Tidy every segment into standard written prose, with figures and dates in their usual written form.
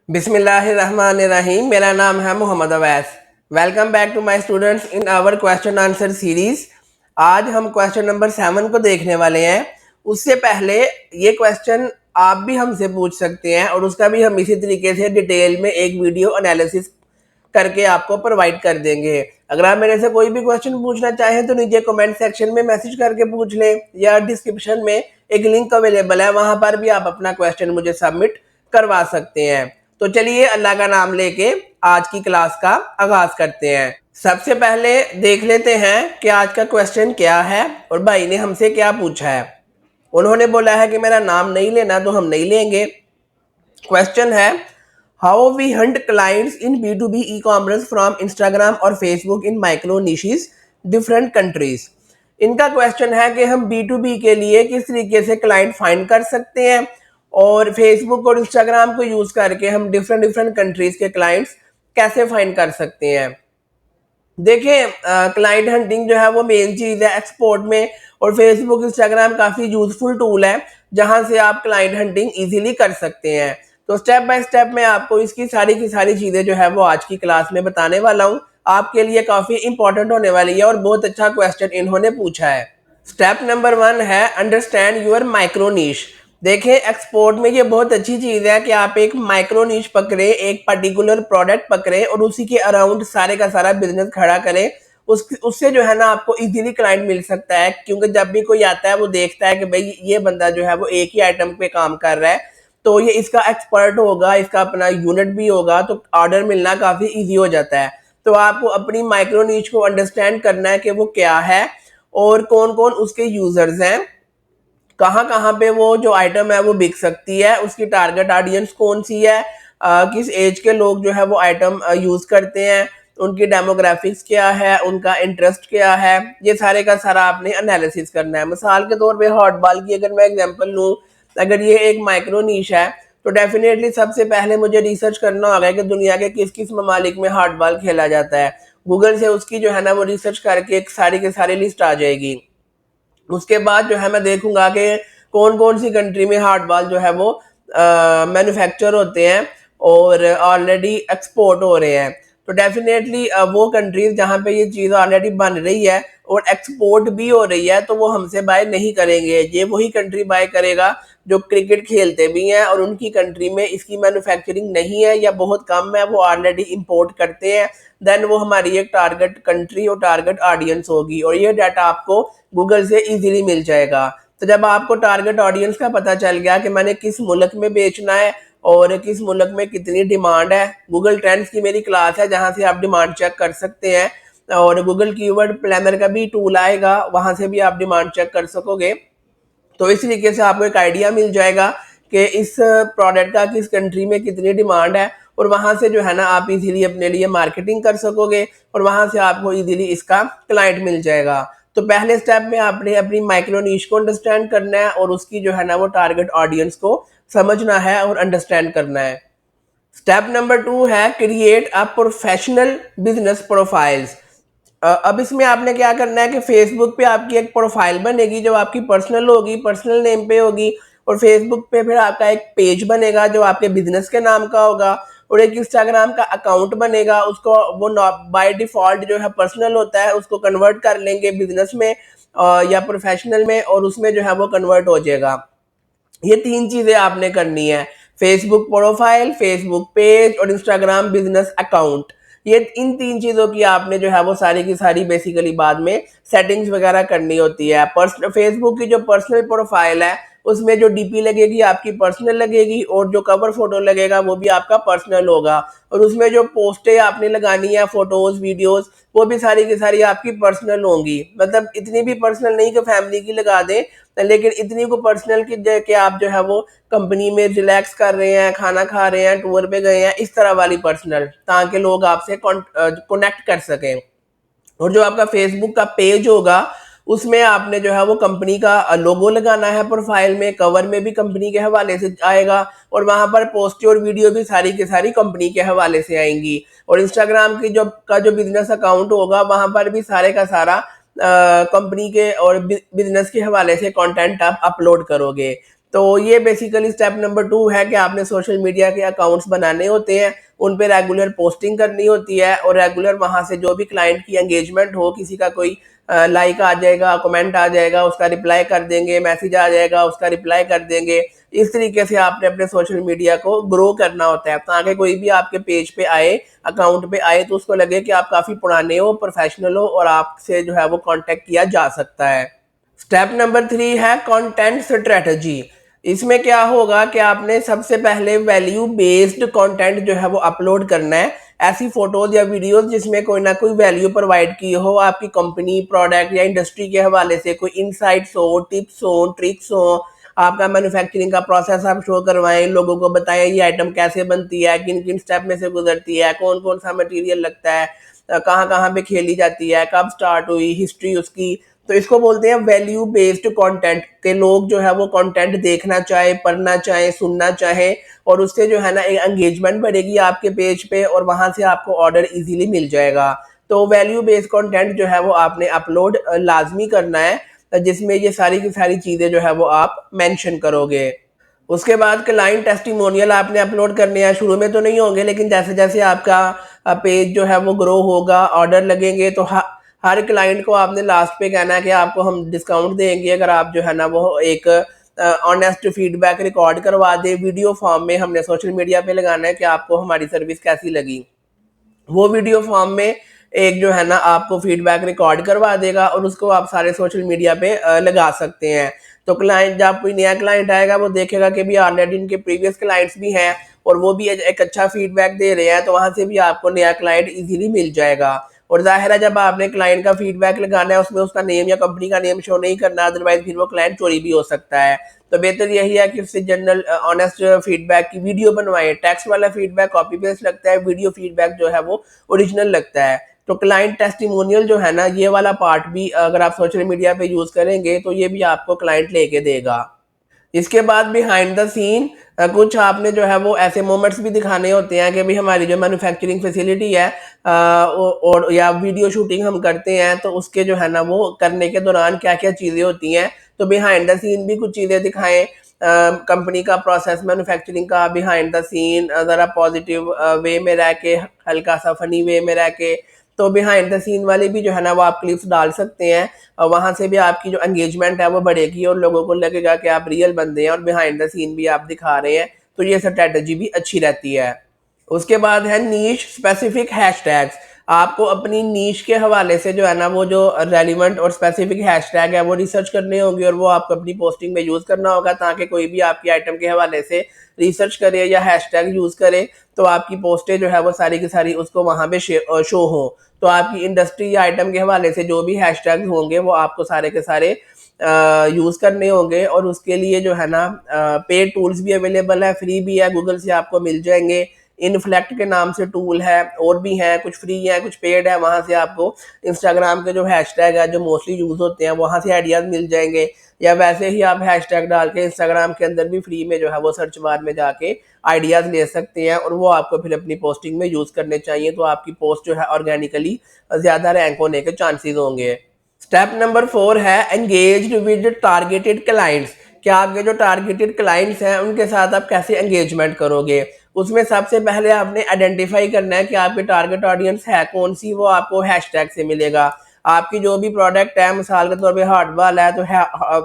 बिस्मिल्लाहिर्रहमानिर्रहीम। मेरा नाम है Mohammad Awais. Welcome back to my students in our question answer series. आज हम क्वेश्चन नंबर 7 को देखने वाले हैं। उससे पहले ये क्वेश्चन आप भी हमसे पूछ सकते हैं और उसका भी हम इसी तरीके से डिटेल में एक वीडियो एनालिसिस करके आपको प्रोवाइड कर देंगे। अगर आप मेरे से कोई भी क्वेश्चन पूछना चाहें तो नीचे कमेंट सेक्शन में मैसेज करके पूछ लें या डिस्क्रिप्शन में एक लिंक अवेलेबल है, वहां पर भी आप अपना क्वेश्चन मुझे सबमिट करवा सकते हैं। तो चलिए अल्लाह का नाम लेके आज की क्लास का आगाज करते हैं। सबसे पहले देख लेते हैं कि आज का क्वेश्चन क्या है और भाई ने हमसे क्या पूछा है। उन्होंने बोला है कि मेरा नाम नहीं लेना, तो हम नहीं लेंगे। क्वेश्चन है, how we hunt clients in B2B e commerce from Instagram और Facebook in micro niches different countries. इनका क्वेश्चन है कि हम B2B के लिए किस तरीके से क्लाइंट फाइंड कर सकते हैं और फेसबुक और इंस्टाग्राम को यूज करके हम डिफरेंट डिफरेंट कंट्रीज के क्लाइंट्स कैसे फाइंड कर सकते हैं। देखिए, क्लाइंट हंटिंग जो है वो मेन चीज़ है एक्सपोर्ट में, और फेसबुक इंस्टाग्राम काफ़ी यूजफुल टूल है जहां से आप क्लाइंट हंटिंग इजीली कर सकते हैं। तो स्टेप बाय स्टेप मैं आपको इसकी सारी की सारी चीज़ें जो है वो आज की क्लास में बताने वाला हूँ। आपके लिए काफ़ी इंपॉर्टेंट होने वाली है और बहुत अच्छा क्वेश्चन इन्होंने पूछा है। स्टेप नंबर 1 है अंडरस्टैंड यूर माइक्रो नीश। देखिए, एक्सपोर्ट में ये बहुत अच्छी चीज़ है कि आप एक माइक्रो नीश पकड़े, एक पर्टिकुलर प्रोडक्ट पकड़े और उसी के अराउंड सारे का सारा बिजनेस खड़ा करें। उससे जो है ना आपको इजीली क्लाइंट मिल सकता है, क्योंकि जब भी कोई आता है वो देखता है कि भाई ये बंदा जो है वो एक ही आइटम पे काम कर रहा है, तो ये इसका एक्सपर्ट होगा, इसका अपना यूनिट भी होगा, तो ऑर्डर मिलना काफ़ी ईजी हो जाता है। तो आपको अपनी माइक्रो नीश को अंडरस्टैंड करना है कि वो क्या है और कौन कौन उसके यूजर्स हैं, कहाँ कहाँ पे वो जो आइटम है वो बिक सकती है, उसकी टारगेट ऑडियंस कौन सी है, किस एज के लोग जो है वो आइटम यूज करते हैं, उनकी डेमोग्राफिक्स क्या है, उनका इंटरेस्ट क्या है, ये सारे का सारा आपने एनालिसिस करना है। मिसाल के तौर पे हॉट बॉल की अगर मैं एग्जांपल लूँ, अगर ये एक माइक्रो नीश है तो डेफिनेटली सबसे पहले मुझे रिसर्च करना होगा कि दुनिया के किस किस ममालिक में हॉट बॉल खेला जाता है। गूगल से उसकी जो है ना वो रिसर्च करके एक सारी की सारी लिस्ट आ जाएगी। उसके बाद जो है मैं देखूंगा कि कौन कौन सी कंट्री में हार्ड बॉल जो है वो मैन्युफैक्चर होते हैं और ऑलरेडी एक्सपोर्ट हो रहे हैं। तो डेफिनेटली वो कंट्रीज जहाँ पे ये चीज़ ऑलरेडी बन रही है और एक्सपोर्ट भी हो रही है तो वो हमसे बाय नहीं करेंगे। ये वही कंट्री बाय करेगा जो क्रिकेट खेलते भी हैं और उनकी कंट्री में इसकी मैन्युफैक्चरिंग नहीं है या बहुत कम है, वो ऑलरेडी इंपोर्ट करते हैं। देन वो हमारी एक टारगेट कंट्री और टारगेट ऑडियंस होगी और ये डाटा आपको गूगल से इजीली मिल जाएगा। तो जब आपको टारगेट ऑडियंस का पता चल गया कि मैंने किस मुल्क में बेचना है और किस मुल्क में कितनी डिमांड है, गूगल ट्रेंड्स की मेरी क्लास है जहां से आप डिमांड चेक कर सकते हैं, और गूगल कीवर्ड प्लानर का भी टूल आएगा, वहां से भी आप डिमांड चेक कर सकोगे। तो इस तरीके से आपको एक आइडिया मिल जाएगा कि इस प्रोडक्ट का किस कंट्री में कितनी डिमांड है, और वहां से जो है ना आप इजीली अपने लिए मार्केटिंग कर सकोगे और वहां से आपको इजीली इसका क्लाइंट मिल जाएगा। तो पहले स्टेप में आपने अपनी माइक्रो नीश को अंडरस्टैंड करना है और उसकी जो है ना वो टारगेट ऑडियंस को समझना है और अंडरस्टैंड करना है। स्टेप नंबर 2 है create a professional business profiles. अब इसमें आपने क्या करना है कि फेसबुक पे आपकी एक प्रोफाइल बनेगी जो आपकी पर्सनल होगी, पर्सनल नेम पे होगी, और फेसबुक पे फिर आपका एक पेज बनेगा जो आपके बिजनेस के नाम का होगा, और एक इंस्टाग्राम का अकाउंट बनेगा, उसको वो बाय डिफॉल्ट जो है पर्सनल होता है उसको कन्वर्ट कर लेंगे बिजनेस में या प्रोफेशनल में, और उसमें जो है वो कन्वर्ट हो जाएगा। ये 3 चीजें आपने करनी है, फेसबुक प्रोफाइल, फेसबुक पेज और इंस्टाग्राम बिजनेस अकाउंट। ये इन 3 चीजों की आपने जो है वो सारी की सारी बेसिकली बाद में सेटिंग्स वगैरह करनी होती है। पर्सनल फेसबुक की जो पर्सनल प्रोफाइल है उसमें जो डीपी लगेगी आपकी पर्सनल लगेगी और जो कवर फोटो लगेगा वो भी आपका पर्सनल होगा, और उसमें जो पोस्टें आपने लगानी है, फोटोज वीडियोस, वो भी सारी की सारी आपकी पर्सनल होंगी। मतलब इतनी भी पर्सनल नहीं कि फैमिली की लगा दें, लेकिन इतनी को पर्सनल कि आप जो है वो कंपनी में रिलैक्स कर रहे हैं, खाना खा रहे हैं, टूर पे गए हैं, इस तरह वाली पर्सनल, ताकि लोग आपसे कनेक्ट कर सकें। और जो आपका फेसबुक का पेज होगा उसमें आपने जो है वो कंपनी का लोगो लगाना है, प्रोफाइल में कवर में भी कंपनी के हवाले से आएगा, और वहां पर पोस्ट और वीडियो भी सारी की सारी कंपनी के हवाले से आएंगी। और इंस्टाग्राम की जो बिजनेस अकाउंट होगा वहां पर भी सारे का सारा कंपनी के और बिजनेस के हवाले से कंटेंट आप अपलोड करोगे। तो ये बेसिकली स्टेप नंबर 2 है कि आपने सोशल मीडिया के अकाउंट्स बनाने होते हैं, उन पे रेगुलर पोस्टिंग करनी होती है और रेगुलर वहाँ से जो भी क्लाइंट की एंगेजमेंट हो, किसी का कोई लाइक आ जाएगा, कमेंट आ जाएगा, उसका रिप्लाई कर देंगे, मैसेज आ जाएगा, उसका रिप्लाई कर देंगे। इस तरीके से आपने अपने सोशल मीडिया को ग्रो करना होता है ताकि कोई भी आपके पेज पे आए, अकाउंट पे आए, तो उसको लगे कि आप काफ़ी पुराने हो, प्रोफेशनल हो और आपसे जो है वो कांटेक्ट किया जा सकता है। स्टेप नंबर 3 है कंटेंट स्ट्रेटजी। इसमें क्या होगा कि आपने सबसे पहले वैल्यू बेस्ड कंटेंट जो है वो अपलोड करना है। ऐसी फोटोज या वीडियोस जिसमें कोई ना कोई वैल्यू प्रोवाइड की हो, आपकी कंपनी, प्रोडक्ट या इंडस्ट्री के हवाले से कोई इनसाइट्स हो, टिप्स हो, ट्रिक्स हो, आपका मैन्युफैक्चरिंग का प्रोसेस आप शो करवाएं, लोगों को बताएं ये आइटम कैसे बनती है, किन किन स्टेप में से गुजरती है, कौन कौन सा मटेरियल लगता है, कहाँ कहाँ पे खेली जाती है, कब स्टार्ट हुई, हिस्ट्री उसकी। तो इसको बोलते हैं वैल्यू बेस्ड कंटेंट के लोग जो है वो कंटेंट देखना चाहे, पढ़ना चाहे, सुनना चाहे और उससे जो है ना एक एंगेजमेंट बढ़ेगी आपके पेज पे और वहां से आपको ऑर्डर इजीली मिल जाएगा। तो वैल्यू बेस्ड कंटेंट जो है वो आपने अपलोड लाजमी करना है जिसमें ये सारी की सारी चीजें जो है वो आप मेंशन करोगे। उसके बाद क्लाइंट टेस्टिमोनियल आपने अपलोड करने हैं। शुरू में तो नहीं होंगे लेकिन जैसे जैसे आपका पेज जो है वो ग्रो होगा, ऑर्डर लगेंगे, तो हर क्लाइंट को आपने लास्ट पे कहना है कि आपको हम डिस्काउंट देंगे अगर आप जो है ना वो एक ऑनेस्ट फीडबैक रिकॉर्ड करवा दे वीडियो फॉर्म में। हमने सोशल मीडिया पे लगाना है कि आपको हमारी सर्विस कैसी लगी। वो वीडियो फॉर्म में एक जो है ना आपको फीडबैक रिकॉर्ड करवा देगा और उसको आप सारे सोशल मीडिया पे लगा सकते हैं। तो क्लाइंट, जब कोई नया क्लाइंट आएगा वो देखेगा कि भी ऑलरेडी इनके प्रीवियस क्लाइंट्स भी हैं और वो भी एक अच्छा फीडबैक दे रहे हैं, तो वहां से भी आपको नया क्लाइंट इजीली मिल जाएगा। और जाहिर है जब आपने क्लाइंट का फीडबैक लगाना है उसमें उसका नेम या कंपनी का नेम शो नहीं करना, अदरवाइज फिर वो क्लाइंट चोरी भी हो सकता है। तो बेहतर यही है कि उससे जनरल ऑनेस्ट फीडबैक की वीडियो बनवाएं। टेक्स्ट वाला फीडबैक कॉपी पेस्ट लगता है, वीडियो फीडबैक जो है वो ओरिजिनल लगता है। तो क्लाइंट टेस्टिमोनियल जो है ना, ये वाला पार्ट भी अगर आप सोशल मीडिया पे यूज करेंगे तो ये भी आपको क्लाइंट लेके देगा। इसके बाद बिहाइंड द सीन कुछ आपने जो है वो ऐसे मोमेंट्स भी दिखाने होते हैं कि भाई हमारी जो मैन्युफैक्चरिंग फैसिलिटी है और या वीडियो शूटिंग हम करते हैं तो उसके जो है ना वो करने के दौरान क्या क्या चीज़ें होती हैं। तो बिहाइंड द सीन भी कुछ चीज़ें दिखाएं, कंपनी का प्रोसेस, मैन्युफैक्चरिंग का बिहाइंड द सीन, ज़रा पॉजिटिव वे में रह के, हल्का सा फनी वे में रह के। तो बिहाइंड द सीन वाले भी जो है ना वो आप क्लिप्स डाल सकते हैं और वहाँ से भी आपकी जो एंगेजमेंट है वो बढ़ेगी और लोगों को लगेगा कि आप रियल बंदे हैं और बिहाइंड द सीन भी आप दिखा रहे हैं। तो ये स्ट्रेटजी भी अच्छी रहती है। उसके बाद है नीश स्पेसिफिक हैशटैग्स। आपको अपनी नीश के हवाले से जो है ना वो जो रेलिवेंट और स्पेसिफिक हैशटैग है वो रिसर्च करने होंगे और वो आपको अपनी पोस्टिंग में यूज़ करना होगा ताकि कोई भी आपकी आइटम के हवाले से रिसर्च करे या हैशटैग यूज़ करे तो आपकी पोस्टें जो है वो सारी की सारी उसको वहाँ पे शो हो। तो आपकी इंडस्ट्री या आइटम के हवाले से जो भी हैशटैग होंगे वो आपको सारे के सारे यूज़ करने होंगे और उसके लिए जो है ना पेड टूल्स भी अवेलेबल है, फ्री भी है, गूगल से आपको मिल जाएंगे। इनफ्लेक्ट के नाम से टूल है, और भी हैं, कुछ फ्री है कुछ पेड है। वहाँ से आपको इंस्टाग्राम के जो हैशटैग है जो मोस्टली यूज़ होते हैं वहाँ से आइडियाज़ मिल जाएंगे, या वैसे ही आप हैशटैग डाल के इंस्टाग्राम के अंदर भी फ्री में जो है वो सर्च बार में जाके आइडियाज़ ले सकते हैं और वो आपको फिर अपनी पोस्टिंग में यूज़ करने चाहिए। तो आपकी पोस्ट जो है ऑर्गेनिकली ज़्यादा रैंक होने के चांसेस होंगे। स्टेप नंबर 4 है एंगेज्ड विद टारगेटेड क्लाइंट्स। क्या आपके जो टारगेटेड क्लाइंट्स हैं उनके साथ आप कैसे एंगेजमेंट करोगे। उसमें सबसे पहले आपने आइडेंटिफाई करना है कि आपकी टारगेट ऑडियंस है कौन सी, वो आपको हैशटैग से मिलेगा। आपकी जो भी प्रोडक्ट है, मिसाल के तौर पे हार्डबॉल है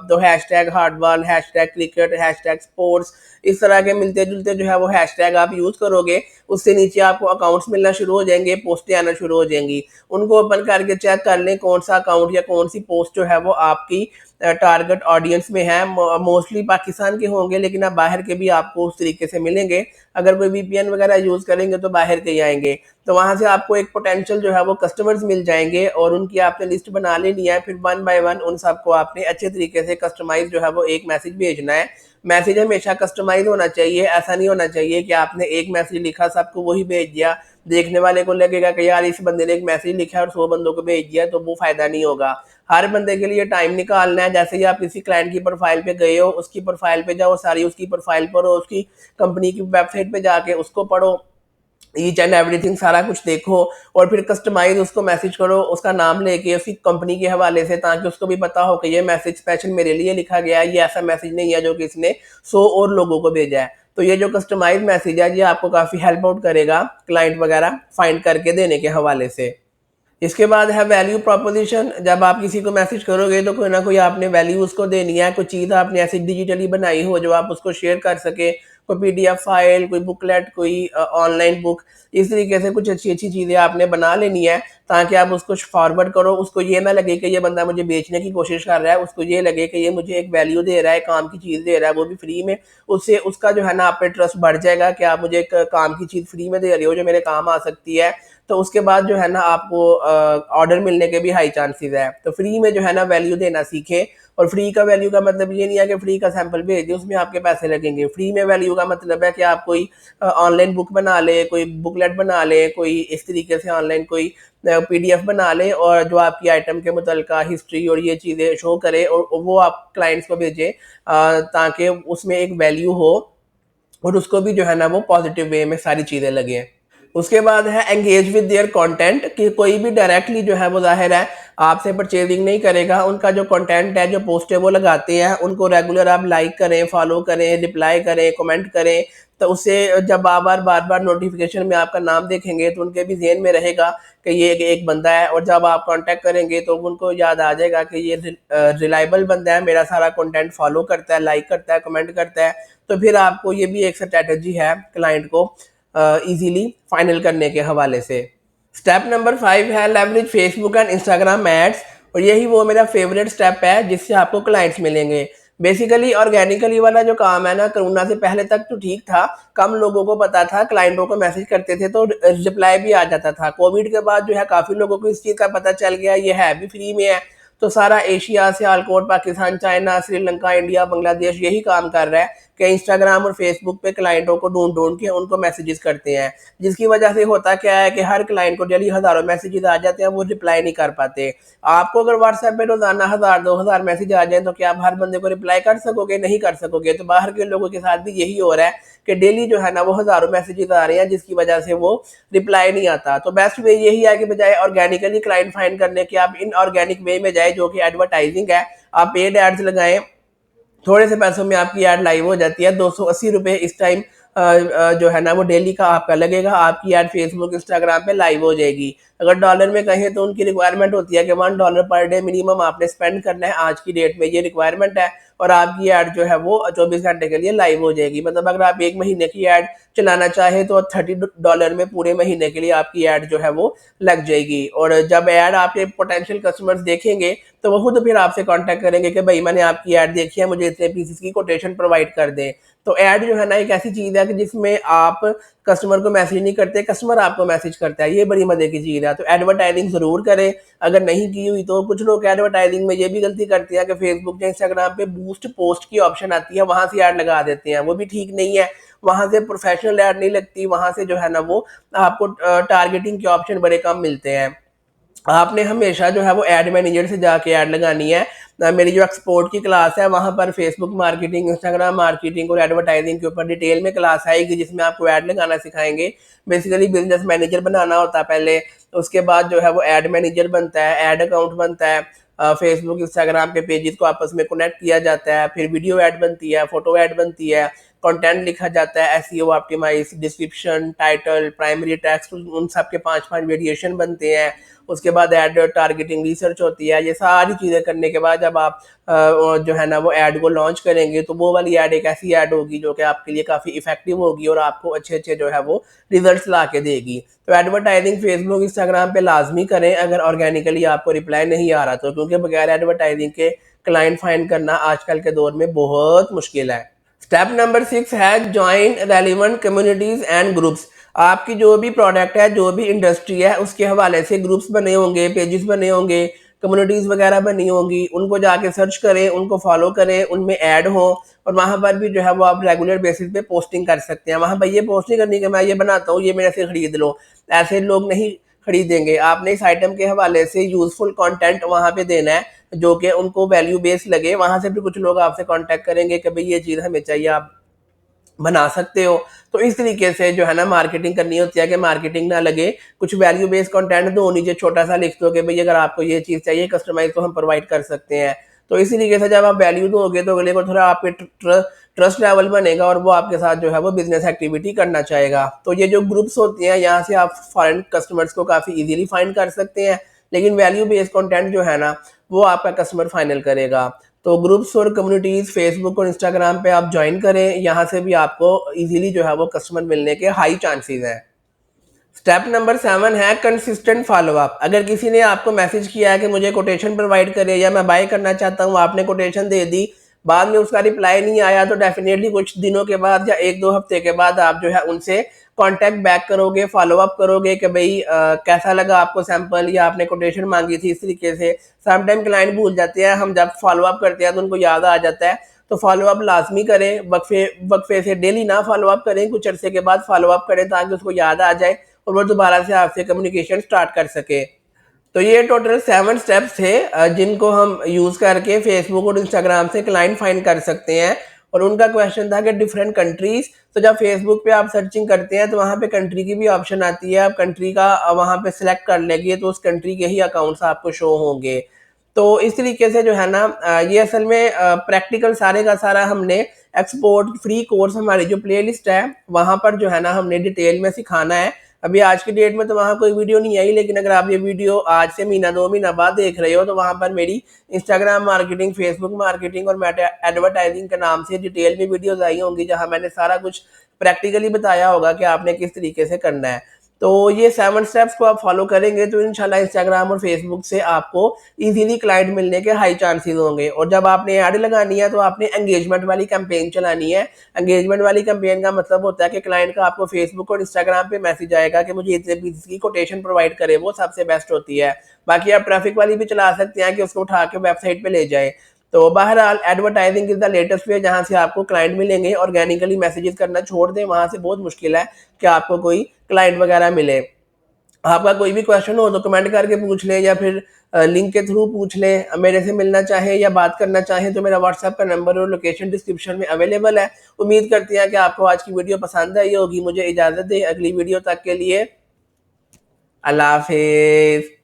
तो hashtag hardball, hashtag cricket, hashtag sports, इस तरह के मिलते जुलते जो है वो हैशटैग आप यूज़ करोगे। उससे नीचे आपको अकाउंट्स मिलना शुरू हो जाएंगे, पोस्टें आना शुरू हो जाएंगी। उनको ओपन करके चेक कर लें कौन सा अकाउंट या कौन सी पोस्ट जो है वो आपकी टारगेट ऑडियंस में है। मोस्टली पाकिस्तान के होंगे लेकिन अब बाहर के भी आपको उस तरीके से मिलेंगे। अगर कोई वीपीएन वगैरह यूज़ करेंगे तो बाहर के ही आएंगे। तो वहाँ से आपको एक पोटेंशियल जो है वो कस्टमर्स मिल जाएंगे और उनकी आपने लिस्ट बना लेनी है। फिर वन बाय वन उन सबको आपने अच्छे तरीके से कस्टमाइज जो है वो एक मैसेज भेजना है। मैसेज हमेशा कस्टमाइज होना चाहिए, ऐसा नहीं होना चाहिए कि आपने एक मैसेज लिखा सबको वही भेज दिया। देखने वाले को लगेगा कि यार इस बंदे ने एक मैसेज लिखा है और 100 बंदों को भेज दिया, तो वो फायदा नहीं होगा। हर बंदे के लिए टाइम निकालना है। जैसे ही आप किसी क्लाइंट की प्रोफाइल पे गए हो, उसकी प्रोफाइल पे जाओ, सारी उसकी प्रोफाइल पर हो, उसकी कंपनी की वेबसाइट पे जाके उसको पढ़ो, ईच एंड एवरीथिंग सारा कुछ देखो, और फिर कस्टमाइज उसको मैसेज करो उसका नाम लेके उसकी कंपनी के हवाले से, ताकि उसको भी पता हो कि ये मैसेज स्पेशल मेरे लिए लिखा गया है, ये ऐसा मैसेज नहीं है जो कि इसने 100 और लोगों को भेजा है। तो ये जो कस्टमाइज मैसेज है ये आपको काफ़ी हेल्प आउट करेगा क्लाइंट वगैरह फाइंड करके देने के हवाले से। इसके बाद है वैल्यू प्रोपोजिशन। जब आप किसी को मैसेज करोगे तो कोई ना कोई आपने वैल्यू उसको देनी है, कोई चीज़ आपने ऐसी डिजिटली बनाई हो जो आप उसको शेयर कर सके, कोई पीडीएफ फाइल, कोई बुकलेट, कोई ऑनलाइन बुक, इस तरीके से कुछ अच्छी अच्छी चीज़ें आपने बना लेनी है, ताकि आप उसको फॉरवर्ड करो। उसको ये ना लगे कि ये बंदा मुझे बेचने की कोशिश कर रहा है, उसको ये लगे कि ये मुझे एक वैल्यू दे रहा है, काम की चीज़ दे रहा है, वो भी फ्री में। उससे उसका जो है ना आप पे ट्रस्ट बढ़ जाएगा कि आप मुझे एक काम की चीज़ फ्री में दे रही हो जो मेरे काम आ सकती है। तो उसके बाद जो है ना आपको ऑर्डर मिलने के भी हाई चांसेस है। तो फ्री में जो है ना वैल्यू देना सीखें। और फ्री का वैल्यू का मतलब ये नहीं है कि फ्री का सैंपल भेज दिए उसमें आपके पैसे लगेंगे। फ्री में वैल्यू का मतलब है कि आप कोई ऑनलाइन बुक बना ले, कोई बुकलेट बना ले, कोई इस तरीके से ऑनलाइन कोई पीडीएफ बना ले, और जो आपकी आइटम के मुतल्लिका हिस्ट्री और ये चीज़ें शो करे और वो आप क्लाइंट्स को भेजें, ताकि उसमें एक वैल्यू हो और उसको भी जो है ना वो पॉजिटिव वे में सारी चीज़ें लगे। उसके बाद है एंगेज विद देयर कंटेंट, कि कोई भी डायरेक्टली जो है वो जाहिर है आपसे परचेजिंग नहीं करेगा, उनका जो कंटेंट है जो पोस्ट है वो लगाते हैं, उनको रेगुलर आप लाइक करें, फॉलो करें, रिप्लाई करें, कमेंट करें। तो उससे जब बार बार नोटिफिकेशन में आपका नाम देखेंगे तो उनके भी जेहन में रहेगा कि ये एक बंदा है, और जब आप कांटेक्ट करेंगे तो उनको याद आ जाएगा कि ये रिलायबल बंदा है, मेरा सारा कंटेंट फॉलो करता है, लाइक करता है, कमेंट करता है। तो फिर आपको ये भी एक स्ट्रैटेजी है क्लाइंट को इजीली फाइनल करने के हवाले से। स्टेप नंबर 5 है leverage Facebook and Instagram ads, और यही वो मेरा फेवरेट स्टेप है जिससे आपको क्लाइंट्स मिलेंगे। बेसिकली ऑर्गेनिकली वाला जो काम है ना, कोरोना से पहले तक तो ठीक था, कम लोगों को पता था, क्लाइंटों को मैसेज करते थे तो रिप्लाई भी आ जाता था। कोविड के बाद जो है काफ़ी लोगों को इस चीज़ का पता चल गया ये है भी फ्री में है। तो सारा एशिया से आलकोट पाकिस्तान, चाइना, श्रीलंका, इंडिया, बांग्लादेश यही काम कर रहा है कि इंस्टाग्राम और फेसबुक पे क्लाइंटों को ढूंढ ढूंढ के उनको मैसेजेस करते हैं, जिसकी वजह से होता क्या है कि हर क्लाइंट को डेली हज़ारों मैसेजेस आ जाते हैं, वो रिप्लाई नहीं कर पाते। आपको अगर व्हाट्सएप पे रोजाना 1000 2000 मैसेज आ जाए तो क्या आप हर बंदे को रिप्लाई कर सकोगे? नहीं कर सकोगे। तो बाहर के लोगों के साथ भी यही हो रहा है कि डेली जो है ना वो हज़ारों मैसेजेस आ रहे हैं, जिसकी वजह से वो रिप्लाई नहीं आता। तो बेस्ट वे यही है कि बजाय ऑर्गेनिकली क्लाइंट फाइंड करने के आप इन ऑर्गेनिक वे में जाए, जो कि एडवर्टाइजिंग है। आप पेड एड्स लगाएं, थोड़े से पैसों में आपकी ऐड लाइव हो जाती है। 280 रुपये इस टाइम जो है ना वो डेली का आपका लगेगा, आपकी ऐड फेसबुक इंस्टाग्राम पे लाइव हो जाएगी। अगर डॉलर में कहें तो उनकी रिक्वायरमेंट होती है कि $1 पर डे मिनिमम आपने स्पेंड करना है, आज की डेट में ये रिक्वायरमेंट है, और आपकी ऐड जो है वो 24 घंटे के लिए लाइव हो जाएगी। मतलब अगर आप 1 महीने की ऐड चलाना चाहे तो $30 में पूरे महीने के लिए आपकी ऐड जो है वो लग जाएगी। और जब ऐड आपके पोटेंशियल कस्टमर्स देखेंगे तो वो खुद फिर आपसे कांटेक्ट करेंगे कि भाई मैंने आपकी ऐड देखी है, मुझे इतने पीसेस की कोटेशन प्रोवाइड कर दें। तो ऐड जो है ना एक ऐसी चीज़ है कि जिसमें आप कस्टमर को मैसेज नहीं करते, कस्टमर आपको मैसेज करता है, ये बड़ी मजे की चीज़ है। तो एडवर्टाइजिंग ज़रूर करें, अगर नहीं की हुई तो। कुछ लोग एडवर्टाइजिंग में ये भी गलती करते हैं कि फेसबुक या इंस्टाग्राम पे बूस्ट पोस्ट की ऑप्शन आती है, वहाँ से ऐड लगा देते हैं, वो भी ठीक नहीं है। वहाँ से प्रोफेशनल ऐड नहीं लगती, वहाँ से जो है ना वो आपको टारगेटिंग के ऑप्शन बड़े कम मिलते हैं। आपने हमेशा जो है वो एड मैनेजर से जाके ऐड लगानी है। मेरी जो एक्सपोर्ट की क्लास है वहाँ पर फेसबुक मार्केटिंग, इंस्टाग्राम मार्केटिंग और एडवर्टाइजिंग के ऊपर डिटेल में क्लास आएगी, जिसमें आपको ऐड लगाना सिखाएंगे। बेसिकली बिजनेस मैनेजर बनाना होता है पहले, उसके बाद जो है वो ऐड मैनेजर बनता है, ऐड अकाउंट बनता है, फेसबुक इंस्टाग्राम के पेजेस को आपस में कनेक्ट किया जाता है, फिर वीडियो ऐड बनती है, फोटो ऐड बनती है, कंटेंट लिखा जाता है, SEO optimise, description, title, primary text, उन सब के 5 वेरिएशन बनते हैं। उसके बाद ऐड टारगेटिंग रिसर्च होती है। ये सारी चीज़ें करने के बाद जब आप जो है ना वो ऐड को लॉन्च करेंगे तो वो वाली ऐड एक ऐसी ऐड होगी जो कि आपके लिए काफ़ी इफेक्टिव होगी और आपको अच्छे अच्छे जो है वो रिजल्ट्स ला के देगी। तो एडवर्टाइजिंग फेसबुक इंस्टाग्राम पे लाजमी करें अगर ऑर्गेनिकली आपको रिप्लाई नहीं आ रहा तो, क्योंकि बगैर एडवर्टाइजिंग के क्लाइंट फाइंड करना आजकल के दौर में बहुत मुश्किल है। स्टेप नंबर 6 है join relevant communities and groups. आपकी जो भी प्रोडक्ट है, जो भी इंडस्ट्री है, उसके हवाले से ग्रुप्स बने होंगे, पेजेस बने होंगे, कम्युनिटीज वगैरह बनी होंगी, उनको जाके सर्च करें, उनको फॉलो करें, उनमें ऐड हो, और वहाँ पर भी जो है वो आप रेगुलर बेसिस पे पोस्टिंग कर सकते हैं। वहाँ पर ये पोस्ट नहीं करनी कि मैं ये बनाता हूँ, ये मेरे से खरीद लो, ऐसे लोग नहीं खरीदेंगे। आपने इस आइटम के हवाले से यूजफुल कंटेंट वहाँ पे देना है जो कि उनको वैल्यू बेस लगे। वहाँ से भी कुछ लोग आपसे कांटेक्ट करेंगे कि भाई ये चीज़ हमें चाहिए, आप बना सकते हो। तो इस तरीके से जो है ना मार्केटिंग करनी होती है कि मार्केटिंग ना लगे, कुछ वैल्यू बेस्ड कंटेंट दो, नीचे छोटा सा लिख दो कि भाई अगर आपको ये चीज़ चाहिए कस्टमाइज तो हम प्रोवाइड कर सकते हैं। तो इसी तरीके से जब आप वैल्यू दोगे तो अगले को थोड़ा आपके ट्रस्ट लेवल बनेगा और वो आपके साथ जो है वो बिजनेस एक्टिविटी करना चाहेगा। तो ये जो ग्रुप्स होती हैं यहाँ से आप फॉरेन कस्टमर्स को काफ़ी इजीली फाइंड कर सकते हैं, लेकिन वैल्यू बेस्ड कंटेंट जो है ना वो आपका कस्टमर फाइनल करेगा। तो ग्रुप्स और कम्युनिटीज फेसबुक और इंस्टाग्राम पे आप ज्वाइन करें, यहाँ से भी आपको इजीली जो है वो कस्टमर मिलने के हाई चांसेस हैं। स्टेप नंबर 7 है कंसिस्टेंट फॉलोअप। अगर किसी ने आपको मैसेज किया है कि मुझे कोटेशन प्रोवाइड करे या मैं बाय करना चाहता हूँ, आपने कोटेशन दे दी, बाद में उसका रिप्लाई नहीं आया, तो डेफिनेटली कुछ दिनों के बाद या 1-2 हफ्ते के बाद आप जो है उनसे कांटेक्ट बैक करोगे, फॉलोअप करोगे कि भाई कैसा लगा आपको सैंपल या आपने कोटेशन मांगी थी। इस तरीके से समटाइम क्लाइंट भूल जाते हैं, हम जब फॉलोअप करते हैं तो उनको याद आ जाता है। तो फॉलोअप लाजमी करें, वक्फे वक्फे से डेली ना फॉलोअप करें, कुछ अरसे के बाद फॉलोअप करें ताकि उसको याद आ जाए और वो दोबारा से आपसे कम्युनिकेशन स्टार्ट कर सके। तो ये टोटल 7 स्टेप्स थे जिनको हम यूज़ करके फेसबुक और इंस्टाग्राम से क्लाइंट फाइंड कर सकते हैं। और उनका क्वेश्चन था कि डिफरेंट कंट्रीज, तो जब फेसबुक पे आप सर्चिंग करते हैं तो वहाँ पे कंट्री की भी ऑप्शन आती है, आप कंट्री का वहाँ पे सिलेक्ट कर लेंगे तो उस कंट्री के ही अकाउंट्स आपको शो होंगे। तो इस तरीके से जो है ना ये असल में प्रैक्टिकल सारे का सारा हमने एक्सपोर्ट फ्री कोर्स हमारी जो प्लेलिस्ट है वहाँ पर जो है ना हमने डिटेल में सिखाना है। अभी आज की डेट में तो वहाँ कोई वीडियो नहीं आई, लेकिन अगर आप ये वीडियो आज से महीना 2 महीना बाद देख रहे हो तो वहाँ पर मेरी इंस्टाग्राम मार्केटिंग, फेसबुक मार्केटिंग और मेटा एडवर्टाइजिंग के नाम से डिटेल में वीडियोस आई होंगी जहाँ मैंने सारा कुछ प्रैक्टिकली बताया होगा कि आपने किस तरीके से करना है। तो ये 7 स्टेप्स को आप फॉलो करेंगे तो इंशाल्लाह इंस्टाग्राम और फेसबुक से आपको इजीली क्लाइंट मिलने के हाई चांसेस होंगे। और जब आपने ऐड लगानी है तो आपने एंगेजमेंट वाली कैंपेन चलानी है। एंगेजमेंट वाली कैंपेन का मतलब होता है कि क्लाइंट का आपको फेसबुक और इंस्टाग्राम पे मैसेज आएगा कि मुझे इतने पीस की कोटेशन प्रोवाइड करे, वो सबसे बेस्ट होती है। बाकी आप ट्रैफिक वाली भी चला सकते हैं कि उसको उठा के वेबसाइट पे ले जाए। तो बहरहाल एडवर्टाइजिंग इज द लेटेस्ट वे जहाँ से आपको क्लाइंट मिलेंगे। ऑर्गेनिकली मैसेजेस करना छोड़ दें, वहाँ से बहुत मुश्किल है कि आपको कोई क्लाइंट वगैरह मिले। आपका कोई भी क्वेश्चन हो तो कमेंट करके पूछ लें या फिर लिंक के थ्रू पूछ लें। मेरे से मिलना चाहें या बात करना चाहें तो मेरा व्हाट्सएप का नंबर और लोकेशन डिस्क्रिप्शन में अवेलेबल है। उम्मीद करते हैं कि आपको आज की वीडियो पसंद आई होगी। मुझे इजाज़त दें, अगली वीडियो तक के लिए अल्लाह हाफिज़।